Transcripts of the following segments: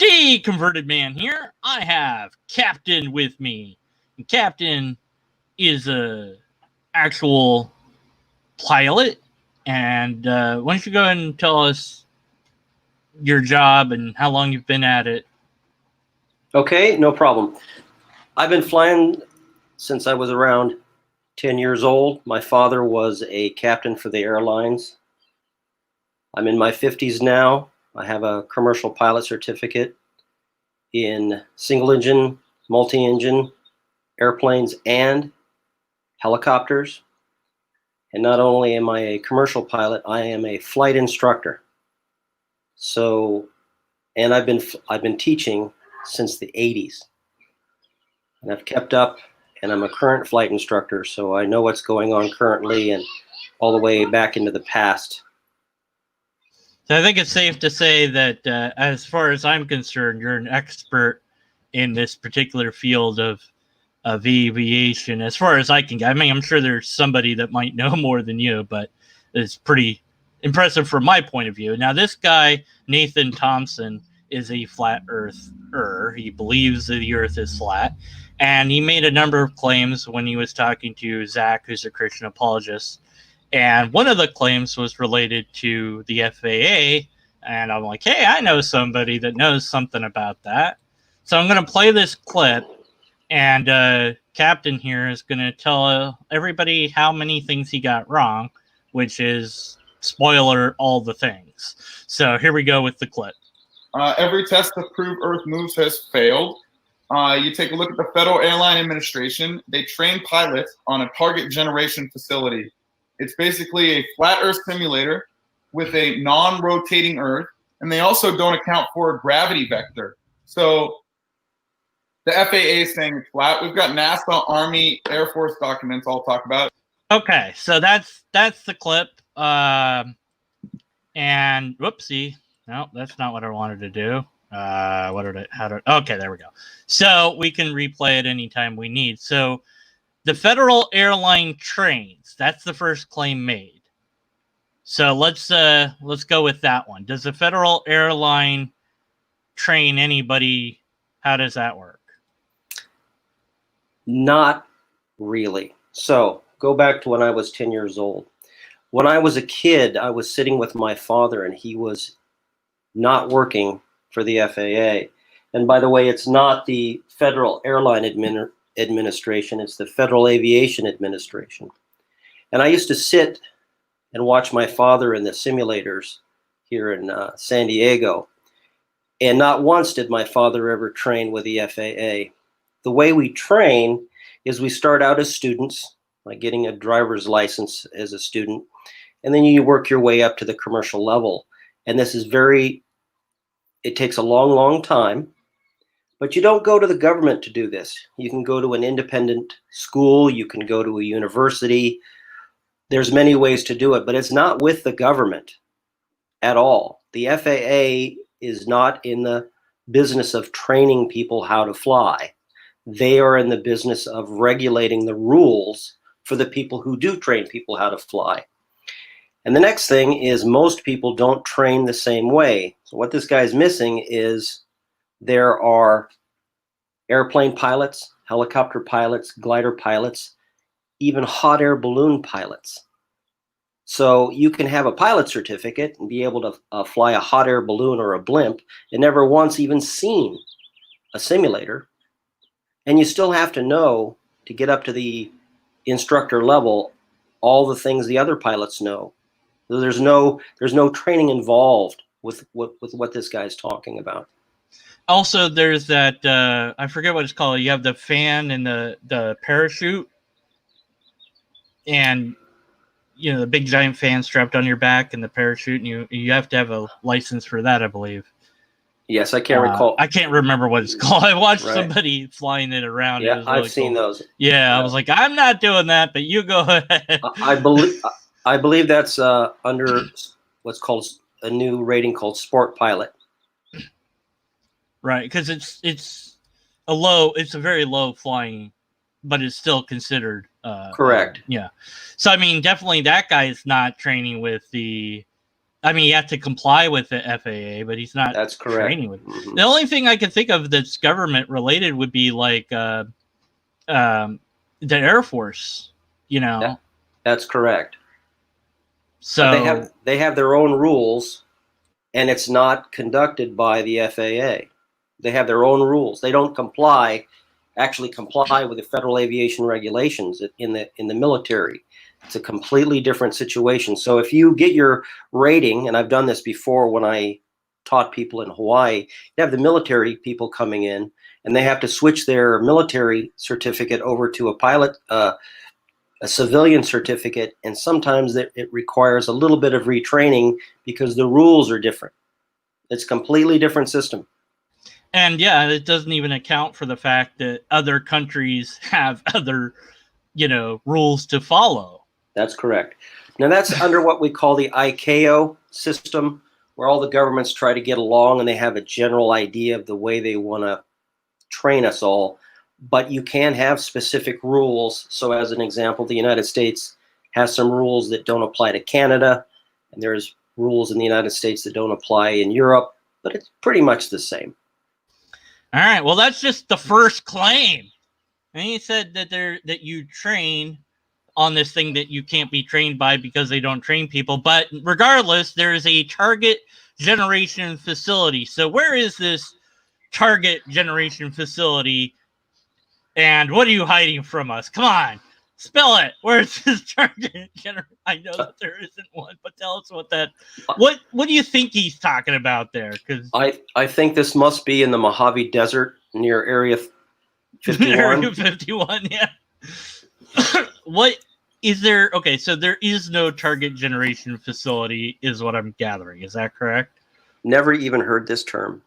Deconverted Man here. I have Captain with me. And Captain is a actual pilot. And why don't you go ahead and tell us your job and how long you've been at it? Okay, no problem. I've been flying since I was around 10 years old. My father was a captain for the airlines. I'm in my 50s now. I have a commercial pilot certificate in single-engine, multi-engine airplanes and helicopters. And not only am I a commercial pilot, I am a flight instructor. So, and I've been teaching since the 80s. And I've kept up, and I'm a current flight instructor, so I know what's going on currently and all the way back into the past. So I think it's safe to say that as far as I'm concerned, you're an expert in this particular field of aviation. As far as I can get, I mean, I'm sure there's somebody that might know more than you, but it's pretty impressive from my point of view. Now, this guy, Nathan Thompson, is a flat earther. He believes that the earth is flat. And he made a number of claims when he was talking to Zach, who's a Christian apologist. And one of the claims was related to the FAA. And I'm like, hey, I know somebody that knows something about that. So I'm going to play this clip. And Captain here is going to tell everybody how many things he got wrong, which is, spoiler, all the things. So here we go with the clip. Every test to prove Earth moves has failed. You take a look at the Federal Airline Administration. They train pilots on a target generation facility. It's basically a flat Earth simulator with a non-rotating Earth, and they also don't account for a gravity vector. So the FAA is saying it's flat. We've got NASA, Army, Air Force documents I'll talk about. Okay, so that's the clip. And whoopsie. No, that's not what I wanted to do. Okay, there we go. So we can replay it anytime we need. So the federal airline trains. That's the first claim made. So let's go with that one. Does the federal airline train anybody? How does that work? Not really. So go back to when I was 10 years old. When I was a kid, I was sitting with my father, and he was not working for the FAA. And by the way, it's not the Federal Airline Administration, it's the Federal Aviation Administration. And I used to sit and watch my father in the simulators here in San Diego. And not once did my father ever train with the FAA. The way we train is we start out as students, like getting a driver's license as a student, and then you work your way up to the commercial level. And this is it takes a long, long time, but you don't go to the government to do this. You can go to an independent school, you can go to a university. There's many ways to do it, but it's not with the government at all. The FAA is not in the business of training people how to fly. They are in the business of regulating the rules for the people who do train people how to fly. And the next thing is most people don't train the same way. So what this guy's missing is there are airplane pilots, helicopter pilots, glider pilots, even hot air balloon pilots. So you can have a pilot certificate and be able to fly a hot air balloon or a blimp and never once even seen a simulator. And you still have to know, to get up to the instructor level, all the things the other pilots know. So there's no training involved with what this guy's talking about. Also, there's that I forget what it's called. You have the fan and the parachute, and you know the big giant fan strapped on your back and the parachute, and you have to have a license for that, I believe. Yes, I can't recall. I can't remember what it's called. I watched somebody flying it around. Yeah, it was really I've seen those. Yeah, I was like, I'm not doing that, but you go ahead. I believe that's under what's called a new rating called Sport Pilot. Right, because it's a very low flying, but it's still considered correct. Yeah. So I mean, definitely that guy is not training with the I mean, you have to comply with the FAA, but he's not That's correct. training with. The only thing I can think of that's government related would be like the Air Force. That's correct. So But they have their own rules, and it's not conducted by the FAA. They have their own rules. They don't actually comply with the federal aviation regulations in the military. It's a completely different situation. So if you get your rating, and I've done this before when I taught people in Hawaii, you have the military people coming in, and they have to switch their military certificate over to a civilian certificate, and sometimes it requires a little bit of retraining because the rules are different. It's a completely different system. And yeah, it doesn't even account for the fact that other countries have other, rules to follow. That's correct. Now that's under what we call the ICAO system, where all the governments try to get along and they have a general idea of the way they want to train us all. But you can have specific rules. So as an example, the United States has some rules that don't apply to Canada, and there's rules in the United States that don't apply in Europe, but it's pretty much the same. All right. Well, that's just the first claim. And he said that you train on this thing that you can't be trained by because they don't train people. But regardless, there is a target generation facility. So where is this target generation facility? And what are you hiding from us? Come on, spell it. Where's this target generation? I know that there isn't one, but tell us what do you think he's talking about there? Because I think this must be in the Mojave Desert near Area 51. Area 51, yeah. What is there? Okay, so there is no target generation facility, is what I'm gathering. Is that correct? Never even heard this term.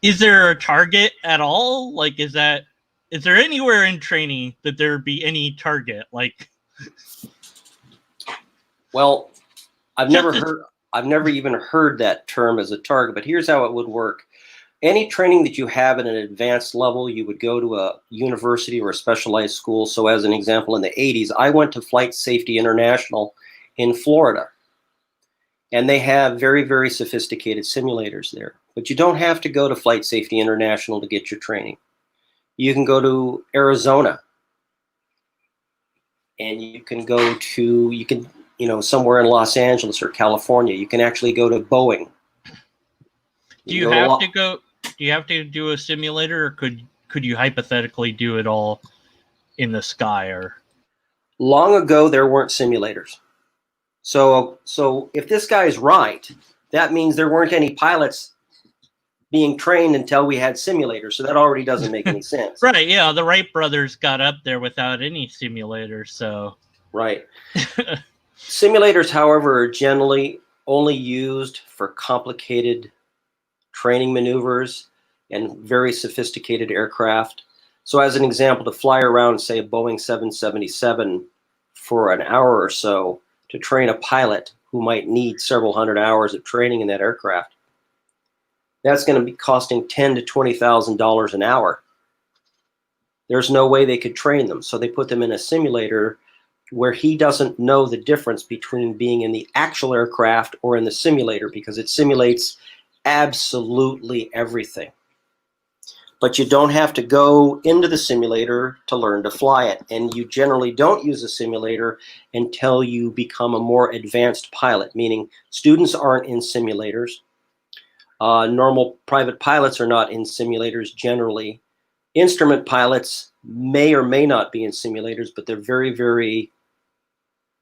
Is there a target at all? Like, is there anywhere in training that there would be any target? Like, well, I've never even heard that term as a target, but here's how it would work. Any training that you have at an advanced level, you would go to a university or a specialized school. So as an example, in the 80s, I went to Flight Safety International in Florida. And they have very, very sophisticated simulators there. But you don't have to go to Flight Safety International to get your training. You can go to Arizona. And you can go to, somewhere in Los Angeles or California. You can actually go to Boeing. Do you have to do a simulator, or could you hypothetically do it all in the sky? Or long ago, there weren't simulators. So if this guy is right, that means there weren't any pilots being trained until we had simulators. So that already doesn't make any sense. Right, yeah. The Wright brothers got up there without any simulators, so. Right. Simulators, however, are generally only used for complicated training maneuvers and very sophisticated aircraft. So as an example, to fly around, say, a Boeing 777 for an hour or so, to train a pilot who might need several hundred hours of training in that aircraft, that's going to be costing $10,000 to $20,000 an hour. There's no way they could train them, so they put them in a simulator where he doesn't know the difference between being in the actual aircraft or in the simulator, because it simulates absolutely everything. But you don't have to go into the simulator to learn to fly it. And you generally don't use a simulator until you become a more advanced pilot, meaning students aren't in simulators. Normal private pilots are not in simulators generally. Instrument pilots may or may not be in simulators, but they're very, very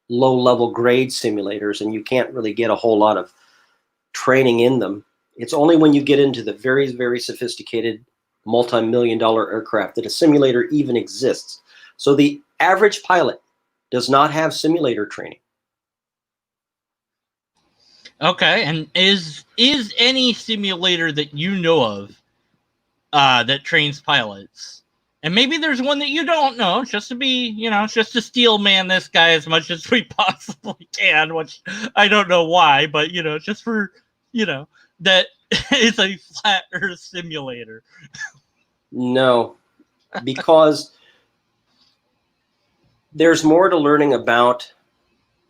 low-level grade simulators, and you can't really get a whole lot of training in them. It's only when you get into the very, very sophisticated multi-million-dollar aircraft that a simulator even exists. So the average pilot does not have simulator training. Okay, and is any simulator that you know of that trains pilots? And maybe there's one that you don't know, just to be, just to steel man this guy as much as we possibly can, which I don't know why, but, just for, that it's a flat earth simulator. No, because there's more to learning about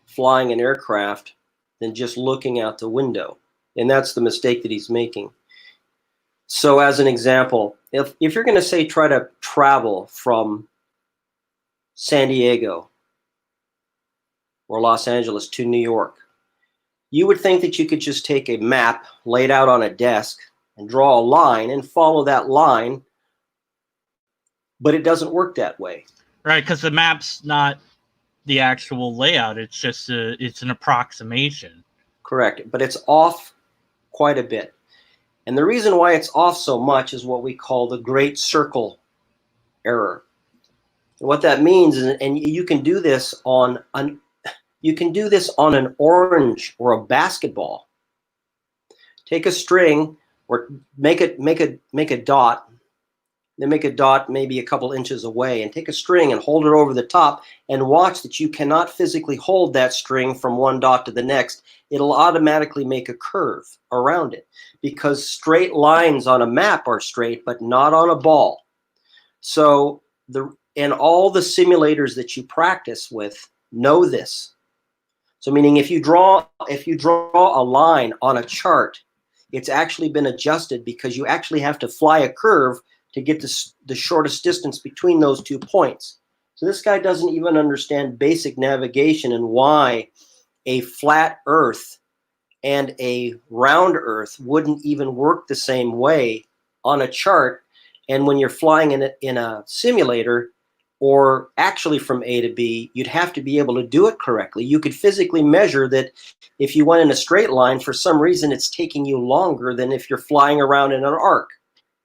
flying an aircraft than just looking out the window. And that's the mistake that he's making. So as an example, if you're going to say try to travel from San Diego or Los Angeles to New York, you would think that you could just take a map laid out on a desk and draw a line and follow that line, but it doesn't work that way. Right, because the map's not the actual layout. It's just it's an approximation. Correct, but it's off quite a bit. And the reason why it's off so much is what we call the great circle error. And what that means is, and you can do this on an orange or a basketball. Take a string or make a dot, then make a dot maybe a couple inches away, and take a string and hold it over the top, and watch that you cannot physically hold that string from one dot to the next. It'll automatically make a curve around it, because straight lines on a map are straight, but not on a ball. So and all the simulators that you practice with know this. So meaning if you draw a line on a chart, it's actually been adjusted because you actually have to fly a curve to get the shortest distance between those 2 points. So this guy doesn't even understand basic navigation and why a flat Earth and a round Earth wouldn't even work the same way on a chart. And when you're flying in a simulator, or actually from A to B, you'd have to be able to do it correctly. You could physically measure that if you went in a straight line, for some reason it's taking you longer than if you're flying around in an arc.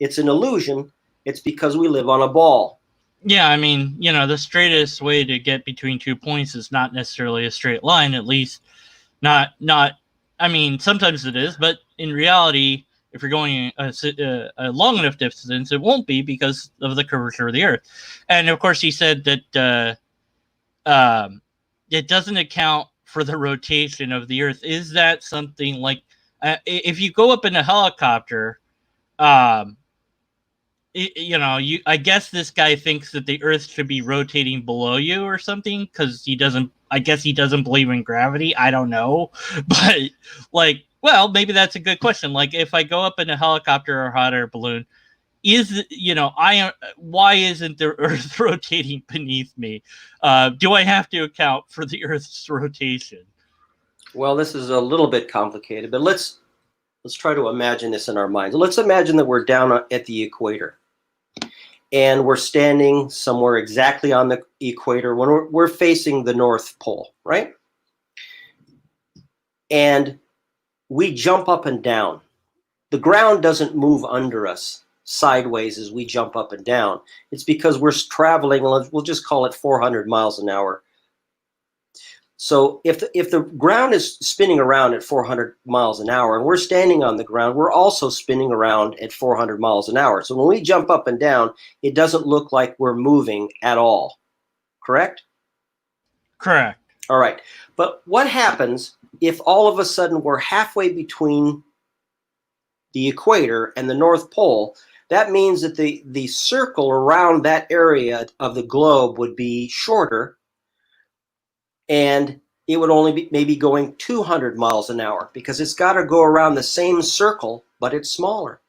It's an illusion. It's because we live on a ball. Yeah, I mean, the straightest way to get between 2 points is not necessarily a straight line, at least not. I mean, sometimes it is, but in reality, if you're going a long enough distance, it won't be because of the curvature of the Earth. And of course, he said that it doesn't account for the rotation of the Earth. Is that something like if you go up in a helicopter? I guess this guy thinks that the Earth should be rotating below you or something, because he doesn't believe in gravity. I don't know. But well, maybe that's a good question. Like, if I go up in a helicopter or hot air balloon, why isn't the Earth rotating beneath me? Do I have to account for the Earth's rotation? Well, this is a little bit complicated, but let's try to imagine this in our minds. Let's imagine that we're down at the equator, and we're standing somewhere exactly on the equator when we're facing the North Pole, right? And we jump up and down. The ground doesn't move under us sideways as we jump up and down. It's because we're traveling, we'll just call it 400 miles an hour. So if the ground is spinning around at 400 miles an hour and we're standing on the ground, we're also spinning around at 400 miles an hour. So when we jump up and down, it doesn't look like we're moving at all. Correct? Correct. All right. But what happens if all of a sudden we're halfway between the equator and the North Pole? That means that the circle around that area of the globe would be shorter, and it would only be maybe going 200 miles an hour, because it's got to go around the same circle, but it's smaller.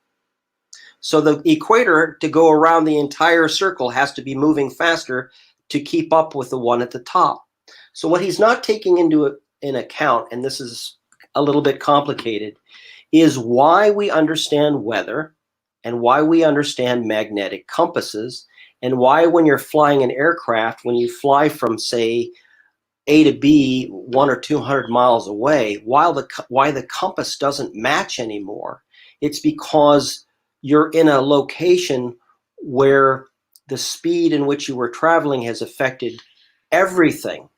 So the equator, to go around the entire circle, has to be moving faster to keep up with the one at the top. So what he's not taking into account, and this is a little bit complicated, is why we understand weather and why we understand magnetic compasses, and why when you're flying an aircraft, when you fly from, say, A to B 100 or 200 miles away, why the compass doesn't match anymore. It's because you're in a location where the speed in which you were traveling has affected everything.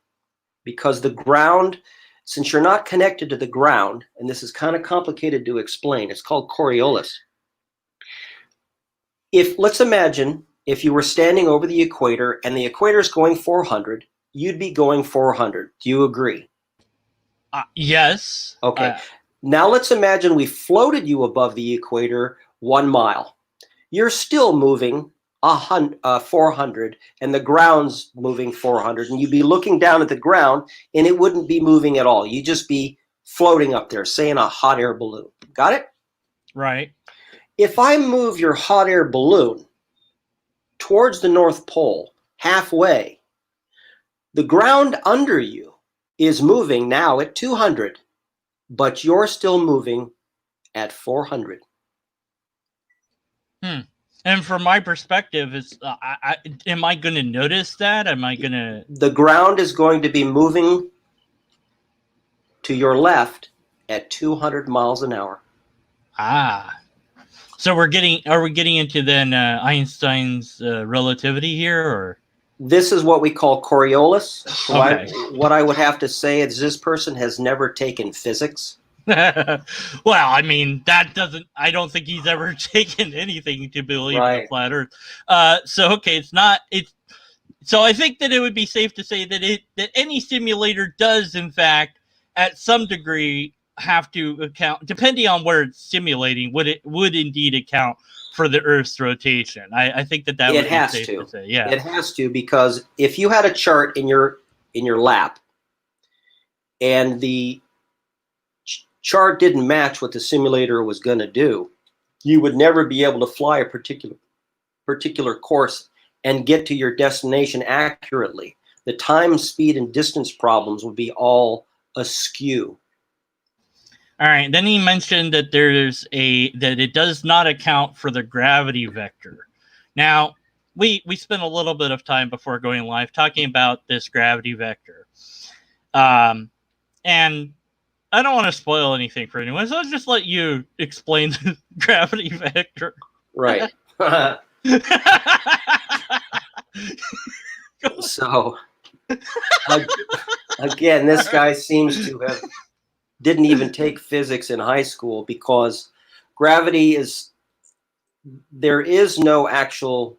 Because the ground, since you're not connected to the ground, and this is kind of complicated to explain, it's called Coriolis. Let's imagine if you were standing over the equator and the equator is going 400, you'd be going 400. Do you agree? Yes. Okay. Now let's imagine we floated you above the equator 1 mile. You're still moving 400, and the ground's moving 400, and you'd be looking down at the ground, and it wouldn't be moving at all. You'd just be floating up there, say in a hot air balloon. Got it? Right. If I move your hot air balloon towards the North Pole halfway, the ground under you is moving now at 200, but you're still moving at 400. And from my perspective, it's am I going to notice that? Am I going to? The ground is going to be moving to your left at 200 miles an hour. So are we getting into then Einstein's relativity here, or? This is what we call Coriolis. Okay. What I would have to say is this person has never taken physics. Well, I mean, I don't think he's ever taken anything to believe in a flat Earth. So I think that it would be safe to say that any simulator does, in fact, at some degree, have to account, depending on where it's simulating, would indeed account for the Earth's rotation. I think that would be safe to say. Yeah, it has to, because if you had a chart in your lap, and the chart didn't match what the simulator was going to do, you would never be able to fly a particular course and get to your destination accurately. The time, speed, and distance problems would be all askew. All right. Then he mentioned that that it does not account for the gravity vector. Now, we spent a little bit of time before going live talking about this gravity vector. And I don't want to spoil anything for anyone, so I'll just let you explain the gravity vector. Right. So, again, this guy seems to have didn't even take physics in high school, because there is no actual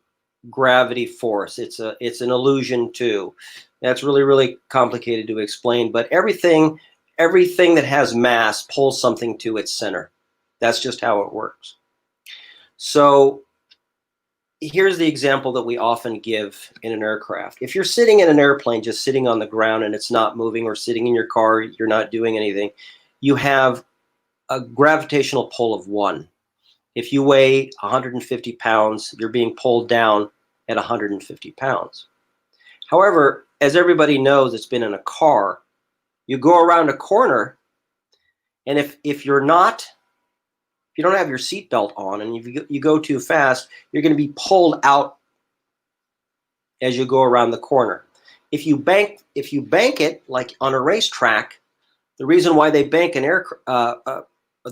gravity force. It's an illusion too. That's really, really complicated to explain, but everything that has mass pulls something to its center. That's just how it works. So here's the example that we often give in an aircraft. If you're sitting in an airplane, just sitting on the ground and it's not moving, or sitting in your car, you're not doing anything, you have a gravitational pull of 1. If you weigh 150 pounds, you're being pulled down at 150 pounds. However, as everybody knows that's been in a car, you go around a corner, and if you don't have your seatbelt on, and if you go too fast, you're going to be pulled out as you go around the corner. If you bank it like on a racetrack, the reason why they bank the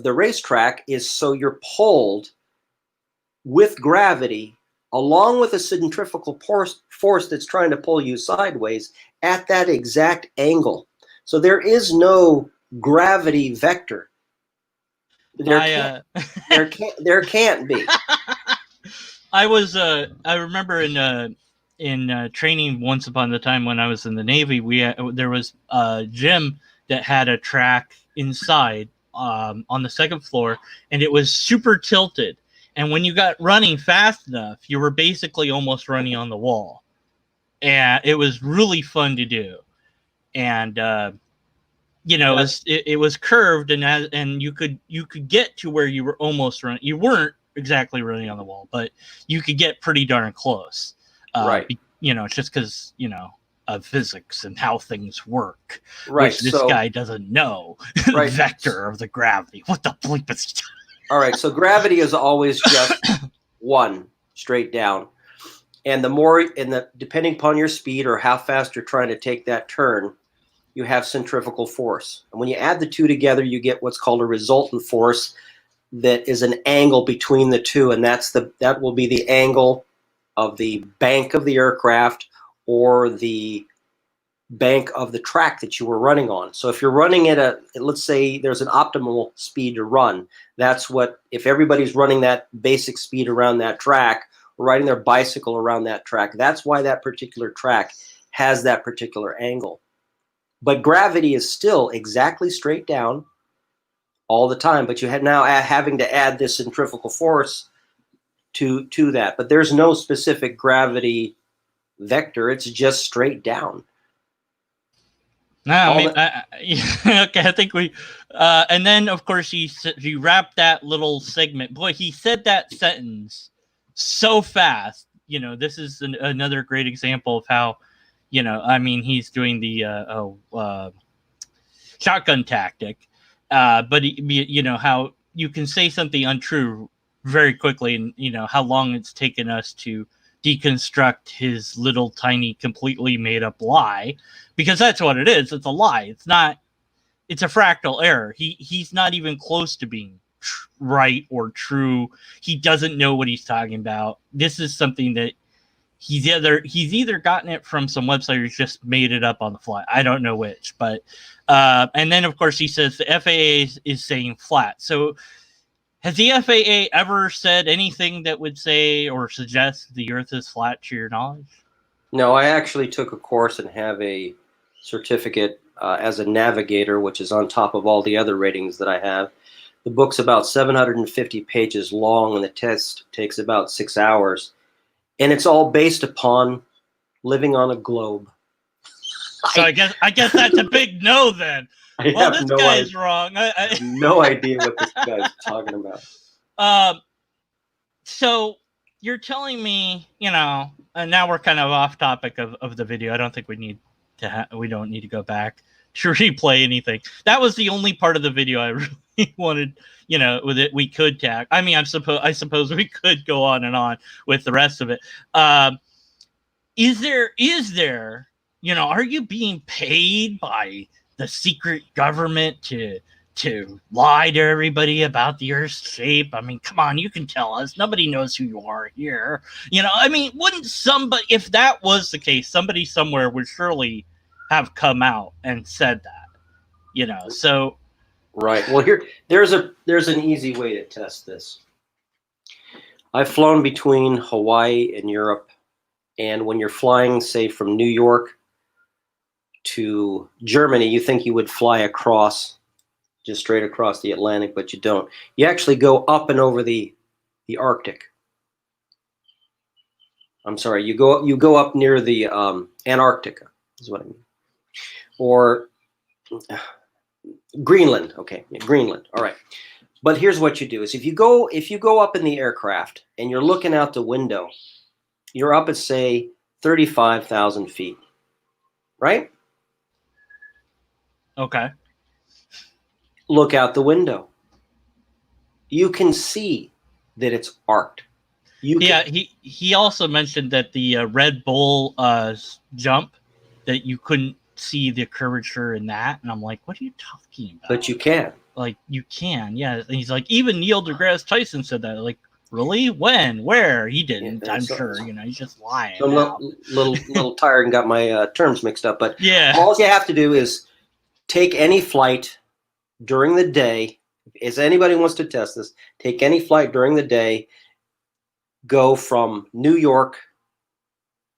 racetrack is so you're pulled with gravity along with a centrifugal force that's trying to pull you sideways at that exact angle. So there is no gravity vector. There can't be. I remember in training once upon a time when I was in the Navy, there was a gym that had a track inside on the second floor, and it was super tilted. And when you got running fast enough, you were basically almost running on the wall. And it was really fun to do. And it was curved, and you could get to where you were almost running. You weren't exactly running on the wall, but you could get pretty darn close. Right. Just because of physics and how things work, right? Which this guy doesn't know. Right. Vector of the gravity. What the bleep is he doing? All right, so gravity is always just 1 straight down, and depending upon your speed or how fast you're trying to take that turn, you have centrifugal force. And when you add the two together, you get what's called a resultant force that is an angle between the two, and that will be the angle of the bank of the aircraft or the bank of the track that you were running on. So if you're running let's say there's an optimal speed to run, if everybody's running that basic speed around that track, or riding their bicycle around that track, that's why that particular track has that particular angle. But gravity is still exactly straight down all the time, but you have now having to add this centrifugal force to that. But there's no specific gravity vector, it's just straight down. No, I mean, okay, I think we, and then of course he wrapped that little segment. Boy, he said that sentence so fast. You know, this is another great example of how, you know, I mean, he's doing the shotgun tactic, but you know how you can say something untrue very quickly, and you know how long it's taken us to deconstruct his little tiny completely made up lie, because that's what it is. It's a lie. It's not. It's a fractal error. He's not even close to being right or true. He doesn't know what he's talking about. This is something that he's either gotten it from some website or he's just made it up on the fly. I don't know which, but and then of course he says the FAA is saying flat. So has the FAA ever said anything that would say or suggest the Earth is flat, to your knowledge? No, I actually took a course and have a certificate as a navigator, which is on top of all the other ratings that I have. The book's about 750 pages long, and the test takes about 6 hours. And it's all based upon living on a globe. So I guess that's a big no then. Well, this guy's wrong. I have no idea what this guy's talking about. So you're telling me, you know, and now we're kind of off topic of the video. I don't think we need to. We don't need to go back to replay anything. That was the only part of the video I really wanted. You know, with it, we could tag. I mean, I suppose we could go on and on with the rest of it. Is there? You know, are you being paid by the secret government to lie to everybody about the Earth's shape? I mean, come on, you can tell us. Nobody knows who you are here. You know, I mean, wouldn't somebody, if that was the case, somebody somewhere would surely have come out and said that. You know, so right. Well, there's an easy way to test this. I've flown between Hawaii and Europe, and when you're flying, say, from New York to Germany, you think you would fly across, just straight across the Atlantic, but you don't. You actually go up and over the Arctic. I'm sorry, you go up near the Antarctica, is what I mean. Or Greenland. Okay, yeah, Greenland. All right. But here's what you do: is if you go up in the aircraft and you're looking out the window, you're up at, say, 35,000 feet, right? okay. Look out the window. You can see that it's arced. He also mentioned that the Red Bull jump, that you couldn't see the curvature in that, and I'm like, what are you talking about? But you can. Like, you can, yeah. And he's like, even Neil deGrasse Tyson said that. Like, really? When? Where? He didn't. Yeah, I'm sure. You know, he's just lying. So I'm little tired and got my terms mixed up. But yeah, all you have to do is take any flight during the day. If anybody wants to test this, take any flight during the day. Go from New York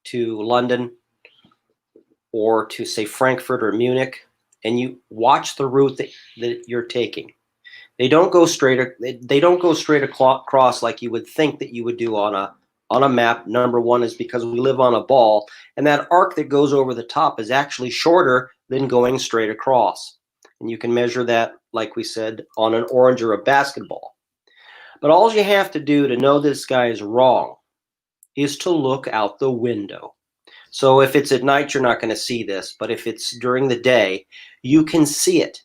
to London, or to, say, Frankfurt or Munich, and you watch the route that you're taking. They don't go straight across like you would think that you would do on a map. Number one is because we live on a ball, and that arc that goes over the top is actually shorter than going straight across. And you can measure that, like we said, on an orange or a basketball. But all you have to do to know this guy is wrong is to look out the window. So if it's at night, you're not going to see this, but if it's during the day, you can see it.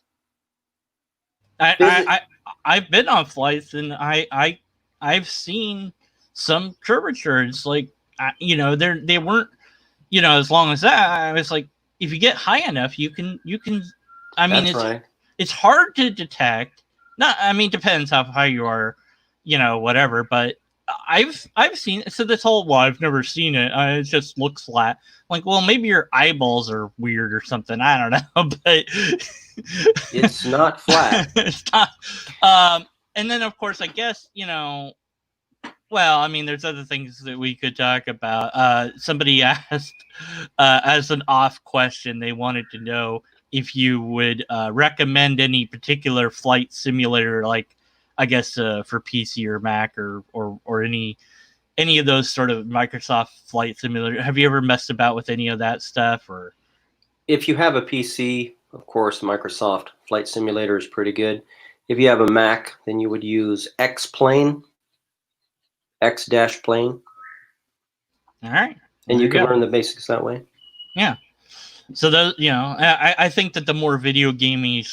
I've been on flights, and I've seen some curvature. It's like, you know, they weren't, you know, as long as that. I was like, if you get high enough, you can. I mean, it's hard to detect. Not, I mean, depends how high you are, you know, whatever. But I've seen it. So this whole, well, I've never seen it. It just looks flat. Like, well, maybe your eyeballs are weird or something. I don't know, but it's not flat. It's not. And then, of course, I guess, you know, well, I mean, there's other things that we could talk about. Somebody asked, as an off question, they wanted to know if you would recommend any particular flight simulator, like, I guess, for PC or Mac or any of those sort of Microsoft flight simulator. Have you ever messed about with any of that stuff? Or if you have a PC, of course, Microsoft Flight Simulator is pretty good. If you have a Mac, then you would use X-Plane, X-Plane. All right. And There you can go. learn the basics that way. Yeah. So those, I think that the more video gamey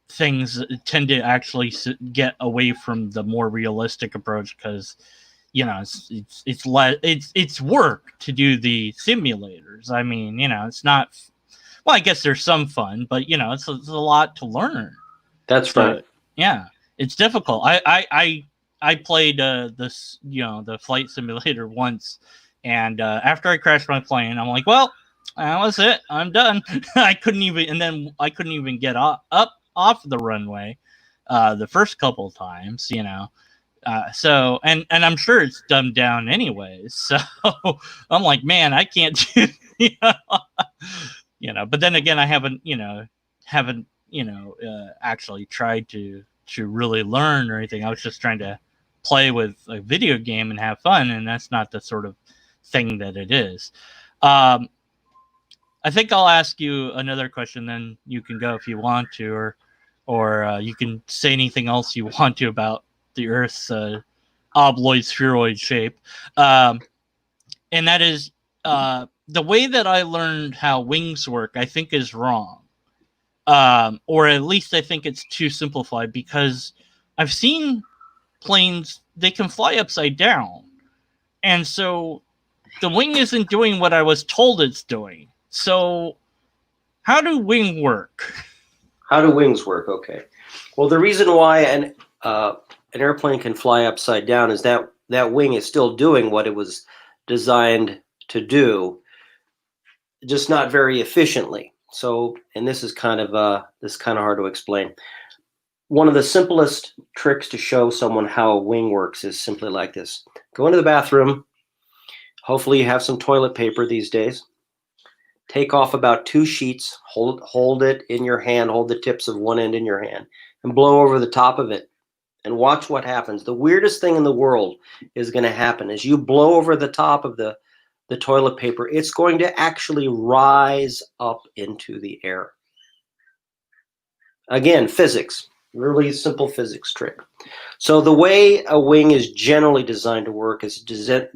things tend to actually get away from the more realistic approach because, it's work to do the simulators. I mean, it's not. Well, I guess there's some fun, but it's a lot to learn. That's right. Yeah, it's difficult. I played the flight simulator once, and after I crashed my plane, I'm like, well, that was it. I'm done. I couldn't even get up off the runway the first couple times, so and I'm sure it's dumbed down anyways. So I'm like, man, I can't do, But then again, I haven't actually tried to really learn or anything. I was just trying to play with a video game and have fun, and that's not the sort of thing that it is. I think I'll ask you another question, then you can go if you want to, or you can say anything else you want to about the Earth's obloid spheroid shape, and that is the way that I learned how wings work. I think is wrong, or at least I think it's too simplified, because I've seen planes, they can fly upside down, and so the wing isn't doing what I was told it's doing. So how do wings work? How do wings work? Okay. Well, the reason why an airplane can fly upside down is that that wing is still doing what it was designed to do, just not very efficiently. So, and this is kind of hard to explain. One of the simplest tricks to show someone how a wing works is simply like this. Go into the bathroom. Hopefully you have some toilet paper these days. Take off about 2 sheets, hold it in your hand, hold the tips of one end in your hand, and blow over the top of it, and watch what happens. The weirdest thing in the world is going to happen. As you blow over the top of the toilet paper, it's going to actually rise up into the air. Again, physics, really simple physics trick. So the way a wing is generally designed to work is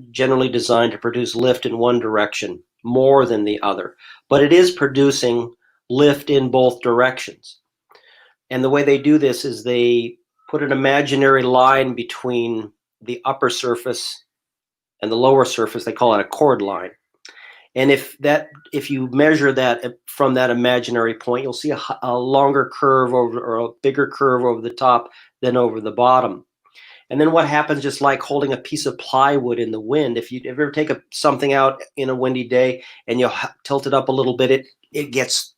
generally designed to produce lift in one direction more than the other, but it is producing lift in both directions. And the way they do this is they put an imaginary line between the upper surface and the lower surface. They call it a chord line. And if you measure that from that imaginary point, you'll see a longer curve or a bigger curve over the top than over the bottom. And then what happens, just like holding a piece of plywood in the wind, if you ever take something out in a windy day and you tilt it up a little bit, it gets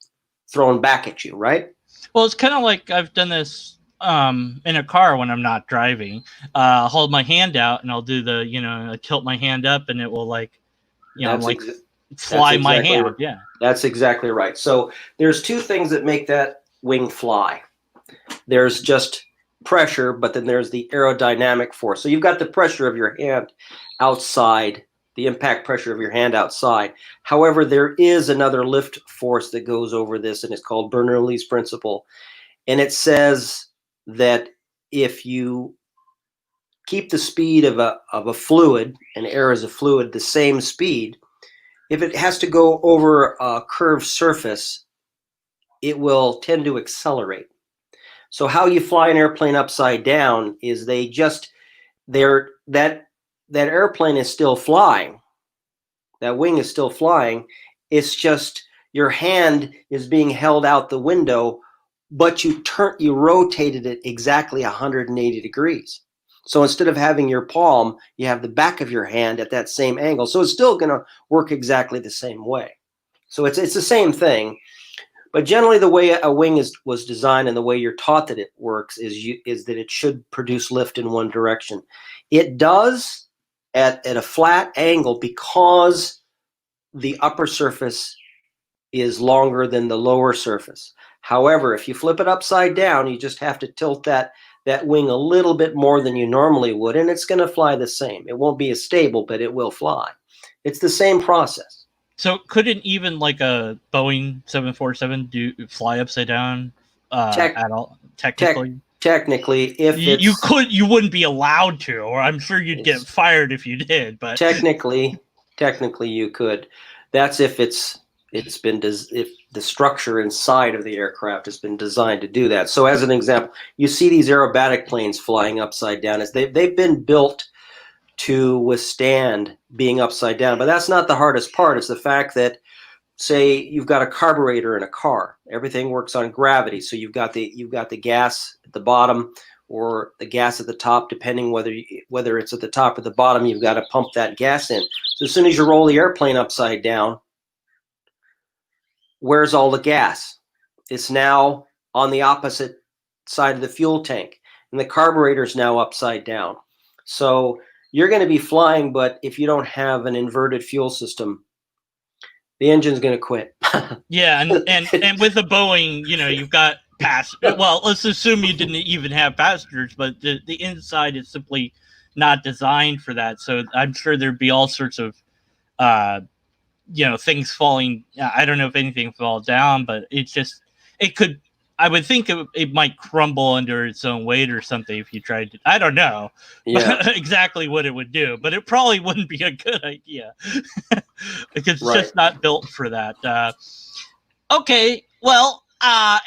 thrown back at you, right? Well, it's kind of like I've done this in a car when I'm not driving. I'll hold my hand out and I'll do I tilt my hand up and it will fly my hand. Right. Yeah. That's exactly right. So there's 2 things that make that wing fly. There's just pressure, but then there's the aerodynamic force. So you've got the pressure of your hand outside, the impact pressure of your hand outside. However, there is another lift force that goes over this, and it's called Bernoulli's principle. And it says that if you keep the speed of a fluid, and air is a fluid, the same speed, if it has to go over a curved surface, it will tend to accelerate. So how you fly an airplane upside down is that airplane is still flying. That wing is still flying. It's just your hand is being held out the window, but you rotated it exactly 180 degrees. So instead of having your palm, you have the back of your hand at that same angle. So it's still going to work exactly the same way. So it's the same thing. But generally, the way a wing was designed and the way you're taught that it works is that it should produce lift in one direction. It does at a flat angle because the upper surface is longer than the lower surface. However, if you flip it upside down, you just have to tilt that wing a little bit more than you normally would, and it's going to fly the same. It won't be as stable, but it will fly. It's the same process. So couldn't even like a Boeing 747 fly upside down at all? Technically, technically, if you wouldn't be allowed to, or I'm sure you'd get fired if you did. But technically you could. That's if if the structure inside of the aircraft has been designed to do that. So as an example, you see these aerobatic planes flying upside down. As they've been built to withstand being upside down. But that's not the hardest part. It's the fact that, say, you've got a carburetor in a car. Everything works on gravity. So you've got the gas at the bottom or the gas at the top, depending whether it's at the top or the bottom. You've got to pump that gas in. So as soon as you roll the airplane upside down, where's all the gas? It's now on the opposite side of the fuel tank, and the carburetor is now upside down. So you're going to be flying, but if you don't have an inverted fuel system, the engine's going to quit. Yeah, and with the Boeing, you've got well, let's assume you didn't even have passengers, but the inside is simply not designed for that. So I'm sure there'd be all sorts of things falling. I don't know if anything fall down, but it could. I would think it might crumble under its own weight or something if you tried to. I don't know exactly what it would do, but it probably wouldn't be a good idea because it's just not built for that. Okay, well,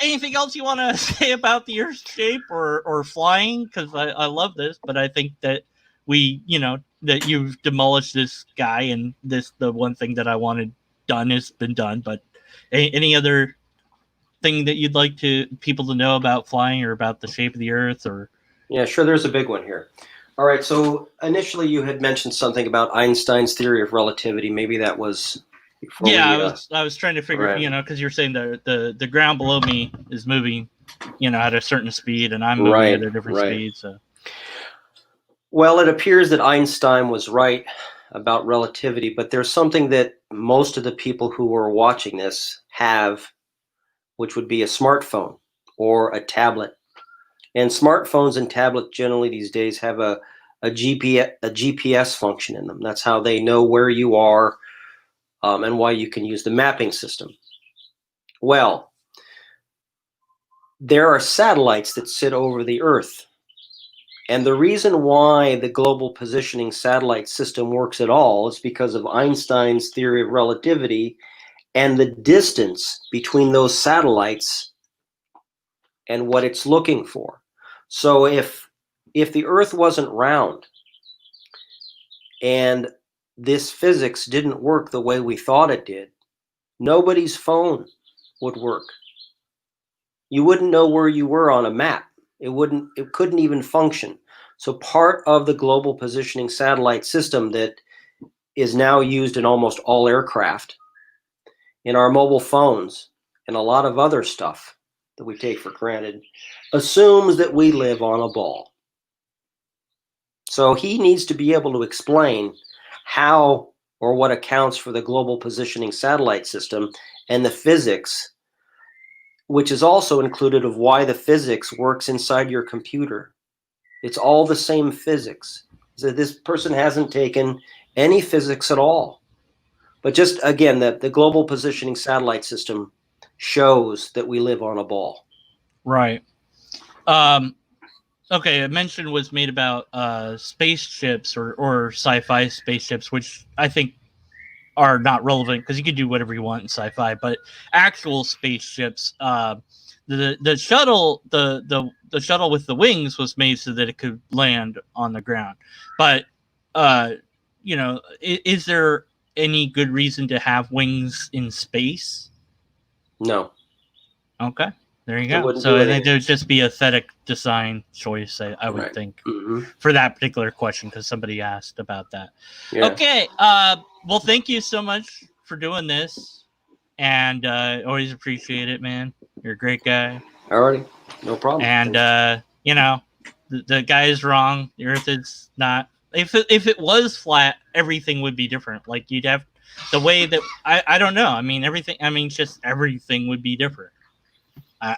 anything else you want to say about the Earth's shape or flying? Because I love this, but I think that that you've demolished this guy, and the one thing that I wanted done has been done. But any other thing that you'd like people to know about flying or about the shape of the Earth? Or yeah, sure, there's a big one here. All right, so initially you had mentioned something about Einstein's theory of relativity. Maybe that was I was trying to figure, because you're saying the ground below me is moving, at a certain speed, and I'm moving at a different speed. So, well, it appears that Einstein was right about relativity, but there's something that most of the people who are watching this have, which would be a smartphone or a tablet. And smartphones and tablets generally these days have a GPS function in them. That's how they know where you are, and why you can use the mapping system. Well, there are satellites that sit over the Earth. And the reason why the global positioning satellite system works at all is because of Einstein's theory of relativity and the distance between those satellites and what it's looking for. So if the Earth wasn't round and this physics didn't work the way we thought it did, nobody's phone would work. You wouldn't know where you were on a map. It couldn't even function. So part of the global positioning satellite system that is now used in almost all aircraft, in our mobile phones, and a lot of other stuff that we take for granted, assumes that we live on a ball. So he needs to be able to explain how or what accounts for the global positioning satellite system and the physics, which is also included of why the physics works inside your computer. It's all the same physics. So this person hasn't taken any physics at all. But just, again, the global positioning satellite system shows that we live on a ball. Right. Okay, a mention was made about spaceships or sci-fi spaceships, which I think are not relevant because you can do whatever you want in sci-fi. But actual spaceships, the shuttle, the shuttle with the wings was made so that it could land on the ground. But is there any good reason to have wings in space? No. Okay. There you go. So I think there would just be aesthetic design choice, I would think, for that particular question, because somebody asked about that. Yeah. Okay. Well, thank you so much for doing this, and always appreciate it, man. You're a great guy. Alrighty, no problem. And the guy is wrong. The Earth is not. If it was flat, everything would be different. Like you'd have the way that I don't know. I mean everything. I mean just everything would be different.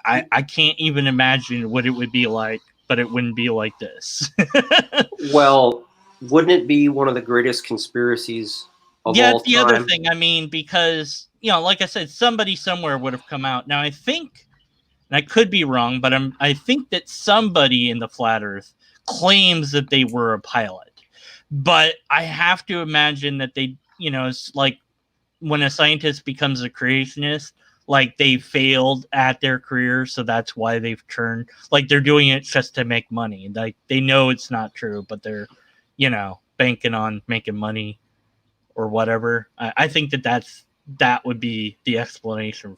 I can't even imagine what it would be like, but it wouldn't be like this. Well, wouldn't it be one of the greatest conspiracies of Yeah, all it's the time. other thing. I mean, because, like I said, somebody somewhere would have come out. Now, I think, and I could be wrong, but I think that somebody in the flat Earth claims that they were a pilot. But I have to imagine that they, it's like when a scientist becomes a creationist, like they failed at their career, so that's why they've turned, like they're doing it just to make money. Like they know it's not true, but they're, banking on making money or whatever. I think that would be the explanation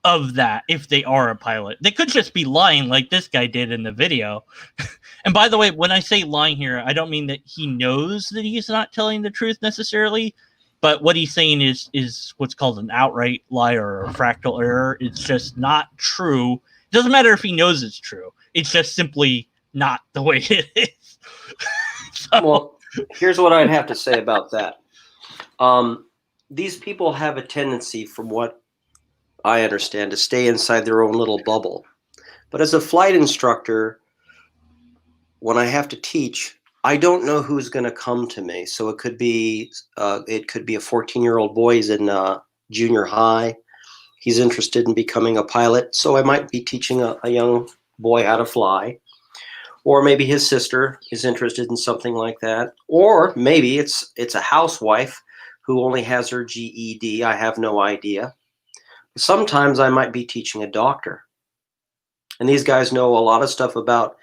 of that if they are a pilot. They could just be lying like this guy did in the video. And by the way, when I say lying here, I don't mean that he knows that he's not telling the truth necessarily, but what he's saying is what's called an outright lie or a fractal error. It's just not true. It doesn't matter if he knows it's true. It's just simply not the way it is. Well, here's what I'd have to say about that. These people have a tendency, from what I understand, to stay inside their own little bubble. But as a flight instructor, when I have to teach, I don't know who's going to come to me. So it could be a 14-year-old boy. He's in junior high. He's interested in becoming a pilot. So I might be teaching a young boy how to fly. Or maybe his sister is interested in something like that. Or maybe it's a housewife who only has her GED. I have no idea. Sometimes I might be teaching a doctor. And these guys know a lot of stuff about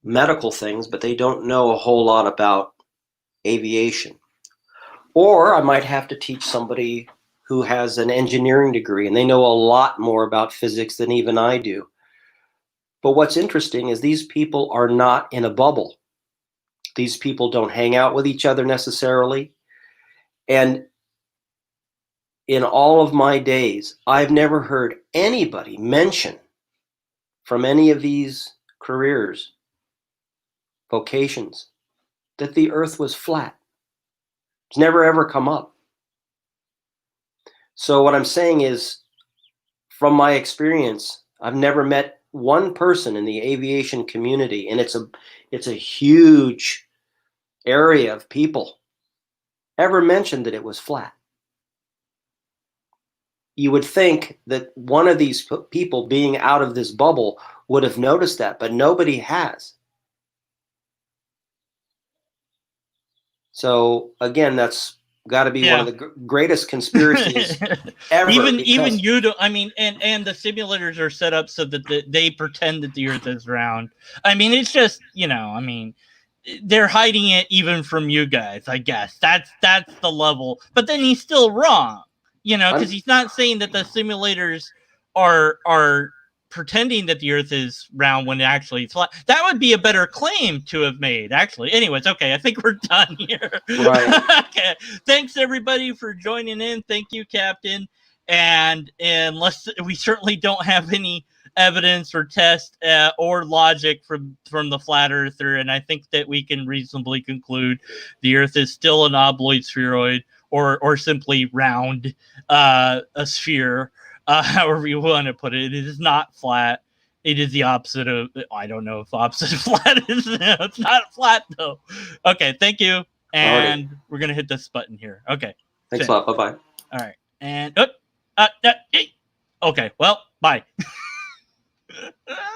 medical things, but they don't know a whole lot about aviation. Or I might have to teach somebody who has an engineering degree, and they know a lot more about physics than even I do. But what's interesting is these people are not in a bubble. These people don't hang out with each other necessarily. And in all of my days, I've never heard anybody mention from any of these careers, vocations, that the earth was flat. It's never ever come up. So what I'm saying is, from my experience, I've never met one person in the aviation community, and it's a huge area of people, ever mentioned that it was flat. You would think that one of these people being out of this bubble would have noticed that, but nobody has. So again, that's got to be one of the greatest conspiracies ever. Even you do. I mean, and the simulators are set up so that they pretend that the Earth is round. I mean, it's just, I mean, they're hiding it even from you guys. I guess that's the level. But then he's still wrong, because he's not saying that the simulators are pretending that the Earth is round when actually it's flat. That would be a better claim to have made, actually. Anyways, okay, I think we're done here. Right. Okay. Thanks everybody for joining in. Thank you, Captain. And unless we certainly don't have any evidence or test or logic from the flat earther, and I think that we can reasonably conclude the Earth is still an obloid spheroid or simply round, a sphere. However you want to put it. It is not flat. It is the opposite of, I don't know if opposite of flat is. It's not flat, though. Okay, thank you. And we're going to hit this button here. Okay. Thanks a lot. Bye-bye. All right. And, okay, well, bye.